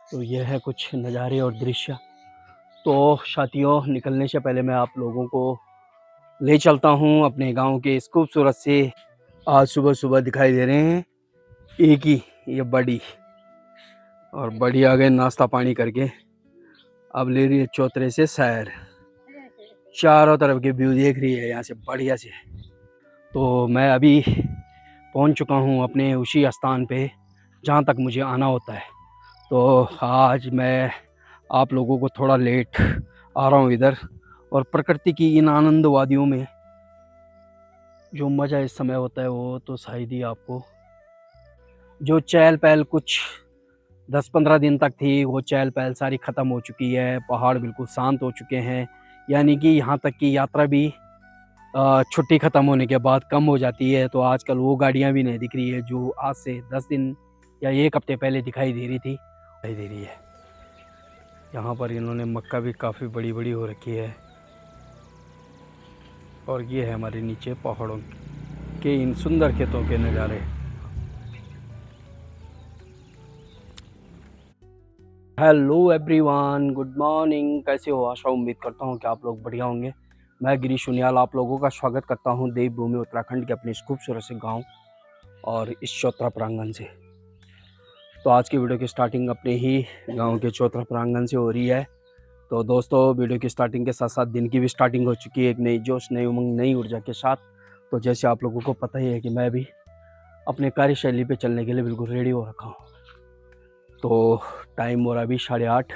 तो यह है कुछ नज़ारे और दृश्य। तो साथियों, निकलने से पहले मैं आप लोगों को ले चलता हूँ अपने गांव के इस खूबसूरत से। आज सुबह सुबह दिखाई दे रहे हैं एक ही ये बड़ी, और बड़ी आ गए नाश्ता पानी करके। अब ले रही है चौतरे से सैर। चारों तरफ के व्यू देख रही है यहाँ से बढ़िया से। तो मैं अभी पहुँच चुका हूँ अपने उसी स्थान पे जहाँ तक मुझे आना होता है। तो आज मैं आप लोगों को थोड़ा लेट आ रहा हूँ इधर, और प्रकृति की इन आनंद वादियों में जो मज़ा इस समय होता है वो तो शायद ही आपको, जो चहल पहल कुछ 10-15 दिन तक थी वो चहल पहल सारी ख़त्म हो चुकी है। पहाड़ बिल्कुल शांत हो चुके हैं, यानी कि यहाँ तक की यात्रा भी छुट्टी ख़त्म होने के बाद कम हो जाती है। तो आजकल वो गाड़ियाँ भी नहीं दिख रही है जो आज से 10 दिन या 1 हफ्ते पहले दिखाई दे रही थी, दिखाई दे रही है। यहाँ पर इन्होंने मक्का भी काफ़ी बड़ी बड़ी हो रखी है, और ये है हमारे नीचे पहाड़ों के इन सुंदर खेतों के नज़ारे। Hello everyone, good morning. कैसे हो? आशा उम्मीद करता हूँ कि आप लोग बढ़िया होंगे। मैं गिरीश सुनियाल आप लोगों का स्वागत करता हूँ देवभूमि उत्तराखंड के अपने इस खूबसूरत से गांव और इस चौतरा प्रांगण से। तो आज की वीडियो की स्टार्टिंग अपने ही गांव के चौतरा प्रांगण से हो रही है। तो दोस्तों, वीडियो की स्टार्टिंग के साथ साथ दिन की भी स्टार्टिंग हो चुकी है, एक नई जोश, नई उमंग, नई ऊर्जा के साथ। तो जैसे आप लोगों को पता ही है कि मैं भी अपने कार्यशैली पे चलने के लिए बिल्कुल रेडी हो रखा हूँ। तो टाइम हो रहा अभी 8:30,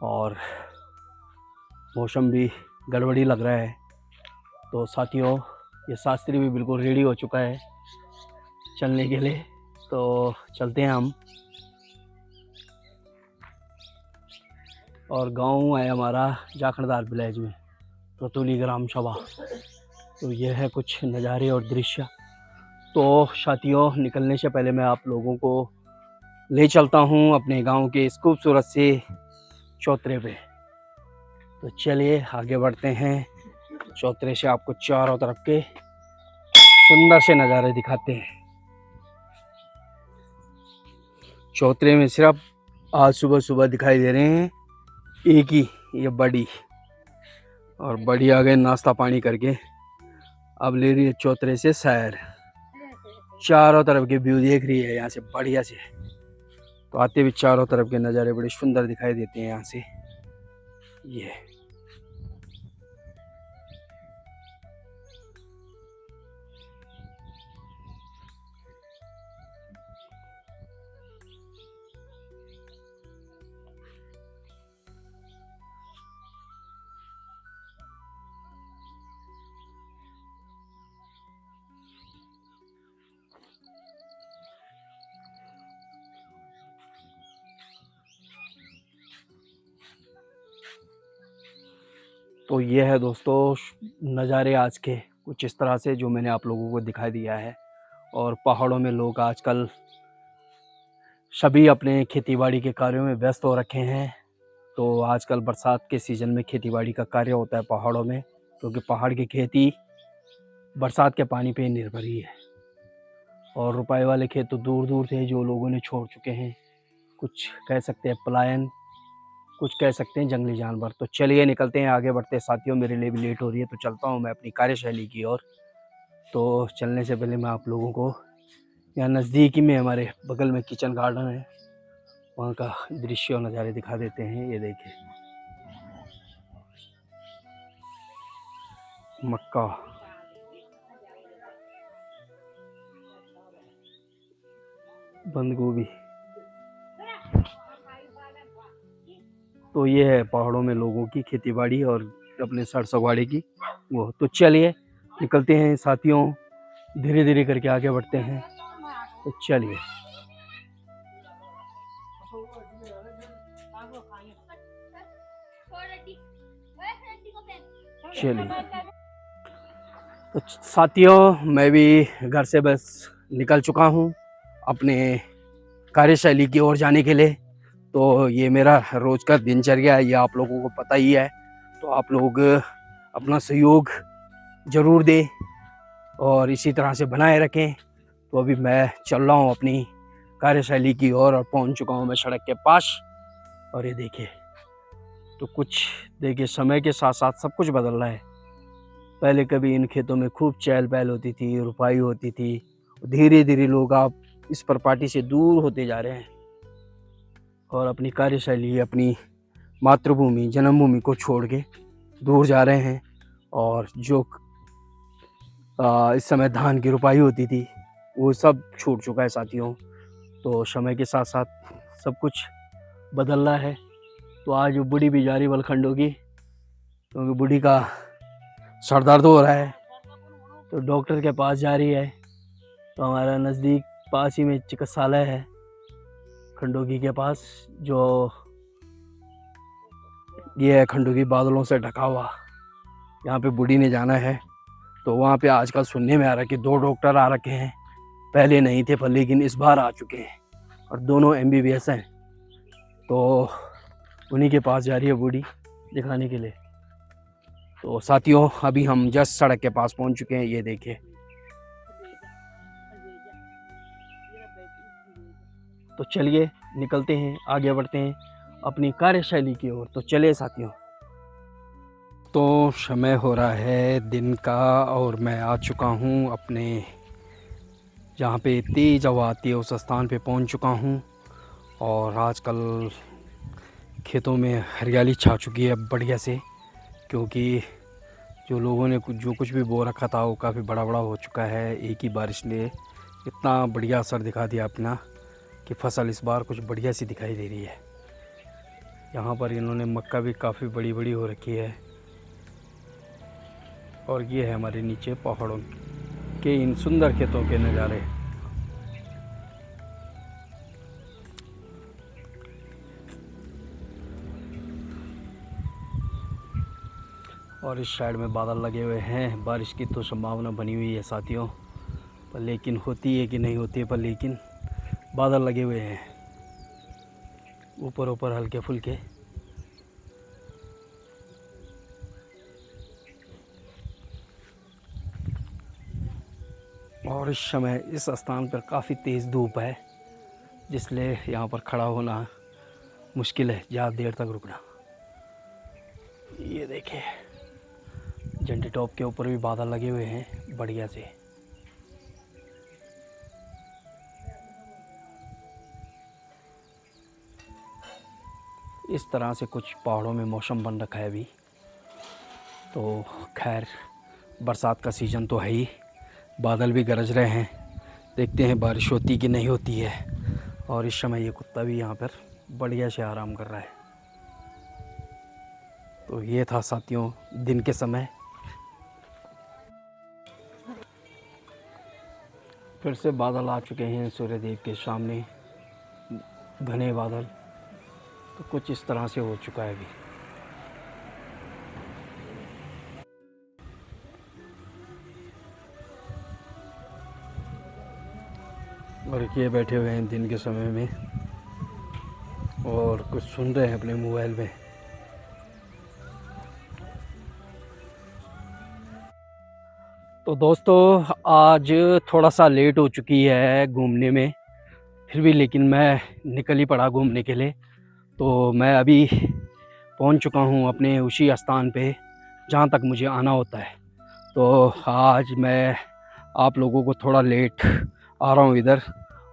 और मौसम भी गड़बड़ी लग रहा है। तो साथियों, ये शास्त्री भी बिल्कुल रेडी हो चुका है चलने के लिए। तो चलते हैं हम। और गांव है हमारा जाखड़दार विलेज में, रतौली ग्राम सभा। तो यह है कुछ नज़ारे और दृश्य। तो साथियों, निकलने से पहले मैं आप लोगों को ले चलता हूँ अपने गांव के इस खूबसूरत से चौतरे पे। तो चलिए आगे बढ़ते हैं। चौतरे से आपको चारों तरफ के सुंदर से नज़ारे दिखाते हैं। चौतरे में सिर्फ आज सुबह सुबह दिखाई दे रहे हैं एक ही ये बड़ी, और बड़ी आ गए नाश्ता पानी करके। अब ले रही है चौतरे से सैर। चारों तरफ के व्यू देख रही है यहाँ से बढ़िया से। तो आते भी चारों तरफ के नज़ारे बड़े सुंदर दिखाई देते हैं यहाँ से। ये तो ये है दोस्तों नज़ारे आज के कुछ इस तरह से जो मैंने आप लोगों को दिखाई दिया है। और पहाड़ों में लोग आजकल सभी अपने खेतीबाड़ी के कार्यों में व्यस्त हो रखे हैं। तो आजकल बरसात के सीज़न में खेतीबाड़ी का कार्य होता है पहाड़ों में, क्योंकि पहाड़ की खेती बरसात के पानी पे निर्भर ही है। और रुपाई वाले खेत तो दूर दूर थे जो लोगों ने छोड़ चुके हैं। कुछ कह सकते हैं पलायन, कुछ कह सकते हैं जंगली जानवर। तो चलिए निकलते हैं, आगे बढ़ते हैं साथियों। मेरे लिए भी लेट हो रही है, तो चलता हूँ मैं अपनी कार्यशैली की ओर। तो चलने से पहले मैं आप लोगों को यहाँ नज़दीक ही में हमारे बगल में किचन गार्डन है, वहाँ का दृश्य और नज़ारे दिखा देते हैं। ये देखिए मक्का, बंद गोभी। तो ये है पहाड़ों में लोगों की खेतीबाड़ी और अपने सरसों की वो। तो चलिए निकलते हैं साथियों, धीरे धीरे करके आगे बढ़ते हैं। तो चलिए चलिए। तो साथियों, मैं भी घर से बस निकल चुका हूँ अपने कार्यशैली की ओर जाने के लिए। तो ये मेरा रोज़ का दिनचर्या है, ये आप लोगों को पता ही है। तो आप लोग अपना सहयोग ज़रूर दें और इसी तरह से बनाए रखें। तो अभी मैं चल रहा हूँ अपनी कार्यशैली की ओर और पहुंच चुका हूं मैं सड़क के पास। और ये देखिए, तो कुछ देखिए समय के साथ साथ सब कुछ बदल रहा है। पहले कभी इन खेतों में खूब चहल पहल होती थी, रुपाई होती थी। धीरे धीरे लोग आप इस प्रॉपर्टी से दूर होते जा रहे हैं और अपनी कार्यशैली, अपनी मातृभूमि, जन्मभूमि को छोड़ के दूर जा रहे हैं। और जो इस समय धान की रुपाई होती थी वो सब छूट चुका है साथियों। तो समय के साथ साथ सब कुछ बदल रहा है। तो आज वो बूढ़ी भी जा रही वलखंडों की, क्योंकि बूढ़ी का सर दर्द हो रहा है, तो डॉक्टर के पास जा रही है। तो हमारा नज़दीक पास ही में चिकित्सालय है खंडोगी के पास, जो ये है खंडोगी बादलों से ढका हुआ। यहाँ पे बूढ़ी ने जाना है। तो वहाँ पे आजकल सुनने में आ रहा है कि 2 डॉक्टर आ रखे हैं। पहले नहीं थे पर लेकिन इस बार आ चुके हैं और दोनों MBBS हैं। तो उन्हीं के पास जा रही है बूढ़ी दिखाने के लिए। तो साथियों, अभी हम जस्ट सड़क के पास पहुँच चुके हैं। ये देखिए, तो चलिए निकलते हैं, आगे बढ़ते हैं अपनी कार्यशैली की ओर। तो चलिए साथियों। तो समय हो रहा है दिन का और मैं आ चुका हूँ अपने जहाँ पे तेज़ हवा आती है उस स्थान पे पहुँच चुका हूँ। और आजकल खेतों में हरियाली छा चुकी है बढ़िया से, क्योंकि जो लोगों ने जो कुछ भी बो रखा था वो काफ़ी बड़ा बड़ा हो चुका है। एक ही बारिश ने इतना बढ़िया असर दिखा दिया अपना कि फसल इस बार कुछ बढ़िया सी दिखाई दे रही है। यहाँ पर इन्होंने मक्का भी काफ़ी बड़ी बड़ी हो रखी है। और ये है हमारे नीचे पहाड़ों के इन सुंदर खेतों के नज़ारे। और इस साइड में बादल लगे हुए हैं। बारिश की तो संभावना बनी हुई है साथियों, पर लेकिन होती है कि नहीं होती है, पर लेकिन बादल लगे हुए हैं ऊपर ऊपर हल्के फुल्के। और इस समय इस स्थान पर काफ़ी तेज़ धूप है, जिसलिए यहाँ पर खड़ा होना मुश्किल है, ज़्यादा देर तक रुकना। ये देखिए, झंडे टॉप के ऊपर भी बादल लगे हुए हैं बढ़िया से। इस तरह से कुछ पहाड़ों में मौसम बन रखा है अभी। तो खैर, बरसात का सीज़न तो है ही, बादल भी गरज रहे हैं। देखते हैं बारिश होती कि नहीं होती है। और इस समय ये कुत्ता भी यहाँ पर बढ़िया से आराम कर रहा है। तो ये था साथियों दिन के समय। फिर से बादल आ चुके हैं सूर्यदेव के सामने, घने बादल। तो कुछ इस तरह से हो चुका है अभी। और ये बैठे हुए हैं दिन के समय में और कुछ सुन रहे हैं अपने मोबाइल में। तो दोस्तों, आज थोड़ा सा लेट हो चुकी है घूमने में, फिर भी लेकिन मैं निकल ही पड़ा घूमने के लिए। तो मैं अभी पहुंच चुका हूं अपने उसी स्थान पे जहां तक मुझे आना होता है। तो आज मैं आप लोगों को थोड़ा लेट आ रहा हूं इधर।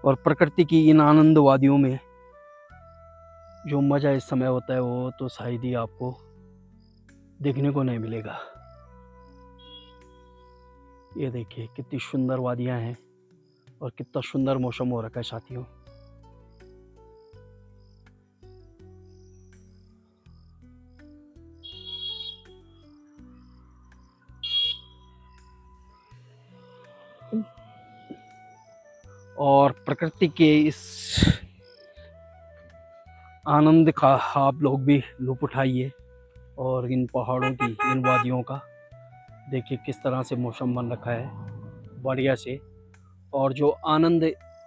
और प्रकृति की इन आनंद वादियों में जो मज़ा इस समय होता है वो तो शायद ही आपको देखने को नहीं मिलेगा। ये देखिए कितनी सुंदर वादियां हैं और कितना सुंदर मौसम हो रखा है साथियों। और प्रकृति के इस आनंद का आप लोग भी लुत्फ़ उठाइए। और इन पहाड़ों की, इन वादियों का देखिए किस तरह से मौसम बन रखा है बढ़िया से। और जो आनंद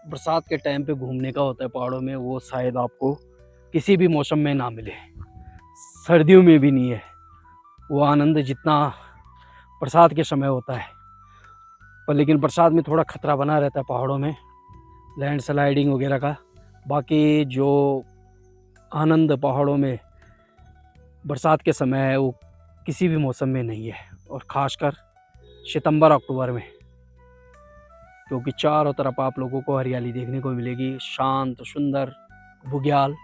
बरसात के टाइम पे घूमने का होता है पहाड़ों में, वो शायद आपको किसी भी मौसम में ना मिले, सर्दियों में भी नहीं है वो आनंद जितना बरसात के समय होता है। पर लेकिन बरसात में थोड़ा खतरा बना रहता है पहाड़ों में, लैंडस्लाइडिंग वगैरह का। बाकी जो आनंद पहाड़ों में बरसात के समय है वो किसी भी मौसम में नहीं है, और ख़ासकर सितंबर अक्टूबर में, क्योंकि चारों तरफ आप लोगों को हरियाली देखने को मिलेगी, शांत सुंदर बुग्याल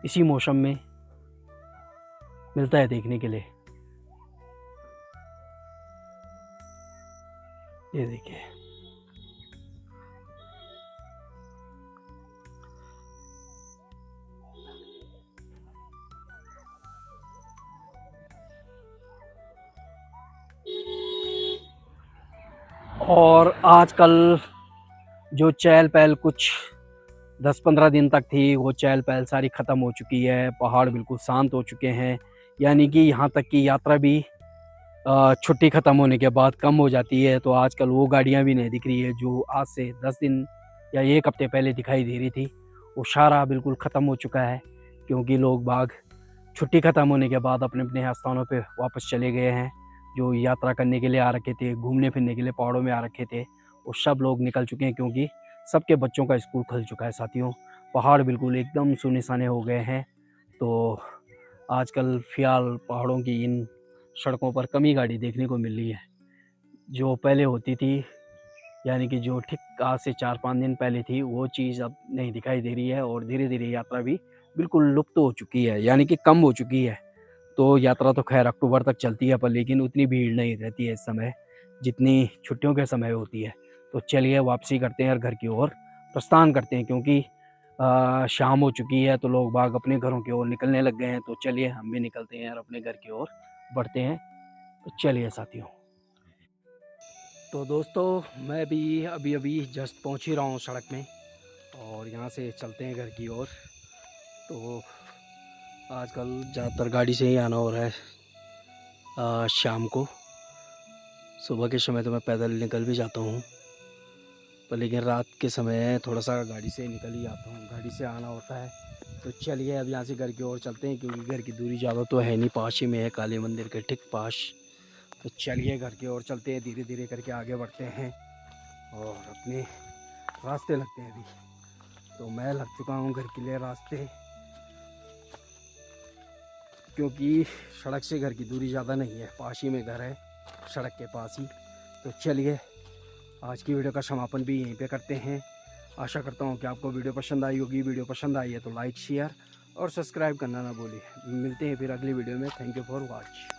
इसी मौसम में मिलता है देखने के लिए। ये देखिए, और आजकल जो चहल पहल कुछ 10-15 दिन तक थी, वो चहल पहल सारी ख़त्म हो चुकी है। पहाड़ बिल्कुल शांत हो चुके हैं, यानी कि यहाँ तक कि यात्रा भी छुट्टी ख़त्म होने के बाद कम हो जाती है। तो आजकल वो गाड़ियाँ भी नहीं दिख रही है जो आज से 10 दिन या 1 हफ़्ते पहले दिखाई दे रही थी। वो सारा बिल्कुल ख़त्म हो चुका है, क्योंकि लोग बाग छुट्टी ख़त्म होने के बाद अपने अपने स्थानों पे वापस चले गए हैं। जो यात्रा करने के लिए आ रखे थे, घूमने फिरने के लिए पहाड़ों में आ रखे थे, वो सब लोग निकल चुके हैं, क्योंकि सबके बच्चों का स्कूल खुल चुका है साथियों। पहाड़ बिल्कुल एकदम सुनसान हो गए हैं। तो आजकल फ़िलहाल पहाड़ों की इन सड़कों पर कम ही गाड़ी देखने को मिल रही है। जो पहले होती थी, यानी कि जो ठीक आज से 4-5 दिन पहले थी, वो चीज़ अब नहीं दिखाई दे रही है, और धीरे-धीरे यात्रा भी बिल्कुल लुप्त हो चुकी है, यानी कि कम हो चुकी है। तो यात्रा तो खैर अक्टूबर तक चलती है, पर लेकिन उतनी भीड़ नहीं रहती है इस समय जितनी छुट्टियों के समय होती है। तो चलिए वापसी करते हैं और घर की ओर प्रस्थान करते हैं, क्योंकि शाम हो चुकी है, तो लोग बाग अपने घरों की ओर निकलने लग गए हैं। तो चलिए हम भी निकलते हैं और अपने घर की ओर बढ़ते हैं। तो चलिए साथियों। तो दोस्तों, मैं भी अभी जस्ट पहुंच ही रहा हूं सड़क में, और यहां से चलते हैं घर की ओर। तो आजकल ज़्यादातर गाड़ी से ही आना हो रहा है। शाम को सुबह के समय तो मैं पैदल निकल भी जाता हूँ, पर लेकिन रात के समय थोड़ा सा गाड़ी से निकल ही आता हूँ, गाड़ी से आना होता है। तो चलिए अब यहाँ से घर की ओर चलते हैं, क्योंकि घर की दूरी ज़्यादा तो है नहीं, पास ही में है, काली मंदिर के ठीक पास। तो चलिए घर की ओर चलते हैं, धीरे धीरे करके आगे बढ़ते हैं और अपने रास्ते लगते हैं। अभी तो मैं लग चुका हूँ घर के लिए रास्ते, क्योंकि सड़क से घर की दूरी ज़्यादा नहीं है, पास ही में घर है, सड़क के पास ही। तो चलिए आज की वीडियो का समापन भी यहीं पे करते हैं। आशा करता हूँ कि आपको वीडियो पसंद आई होगी। वीडियो पसंद आई है तो लाइक शेयर और सब्सक्राइब करना ना भूलिए। मिलते हैं फिर अगली वीडियो में। Thank you for watch.